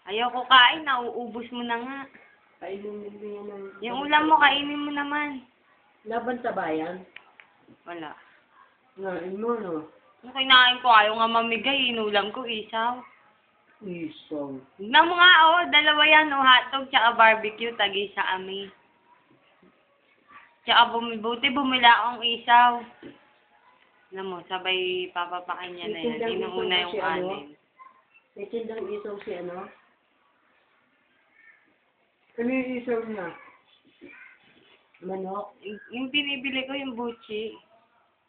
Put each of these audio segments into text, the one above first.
Ayoko kain, nauubos mo na nga. Kainin mo yan ng... Yung ulam mo, kainin mo naman. Laban sa bayan? Wala. Ngain mo, no? Yung kinain ko, ayaw nga mamigay, inulam ko, isaw. Isaw. Tignan mo nga, dalawa yan, hotdog, tsaka barbecue, tagi sa ami. Tsaka buti bumila akong isaw. Alam mo, sabay papapakin niya na yan. Inuuna yung kanin. May tindang isaw si ano? Ano yung isaw niya? Manok? Yung binibili ko, yung buchi.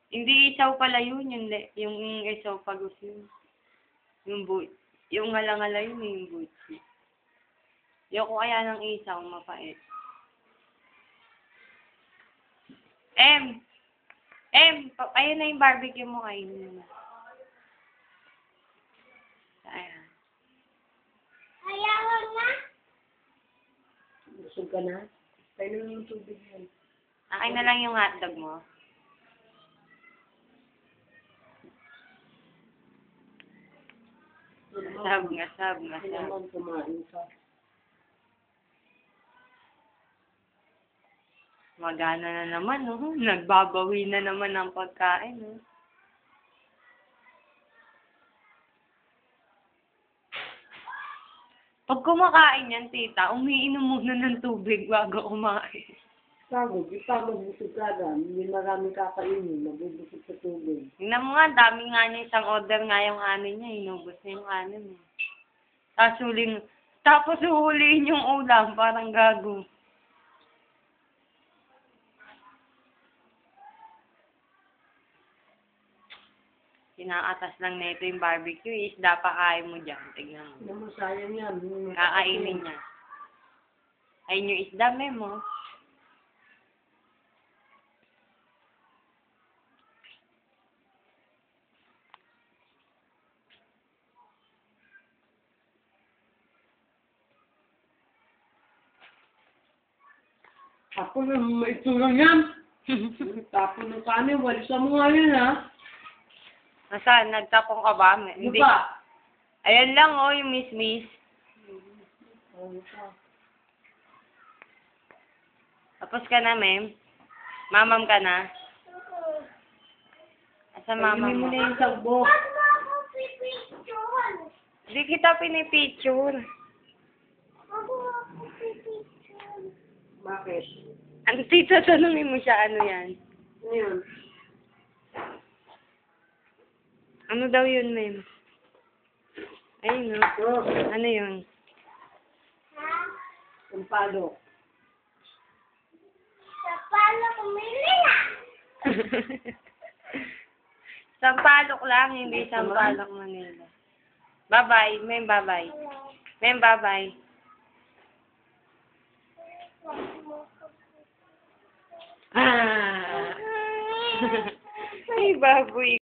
Hindi isaw pala yun, yung isaw pagus yun. Yung ngala-ngala yun, yung buchi. Ayoko kaya ng isaw, mapait. Ayun na yung barbecue mo, kainin mo. Ayan. Ayaw na. Busog ka na? Kailan yung tubig yan? Akin na lang yung hotdog mo. Ngasab. Kailangan kumain ka. Magana na naman, Nagbabawi na naman ang pagkain, Pag kumakain yan, tita, umiinom muna ng tubig bago kumain. Pagod, di pagod busog ka lang. Hindi marami kakainin, mabubusog sa tubig. Tingnan mo nga, dami nga niya, isang order nga yung kanin niya, inubos na yung kanin, Tapos huhulihin yung ulam, parang gago. Kinaatas lang nito yung barbecue, isda pa kain mo dyan. Tignan mo. Alam mo, sayang yan. Kakainin niya. Ayun yung isda, Memo. Ako na, ito lang yan. Tapon ng kanin, walisan mo nga yun, ha? Nasaan? Nagtapong ka ba? Hindi ba? Ayan lang, yung miss. Tapos ka na, Mem? Mamam ka na? Asa mamam Kainin mo? mo na yung sagbo. Wag mo ako pipicture. Hindi kita pinipicture. Wag mo ako pipicture. Bakit? Ang tita, tanungin mo siya, ano yan? Ano yun? Ano daw yun, Mem? Ayun, Oh, Ano yun? Ha? sampalok. Sa palo kumili na. Sampalok lang, hindi Sampalok, Manila. Bye-bye, Mem, bye-bye. Mem, bye-bye. Ay, baboy.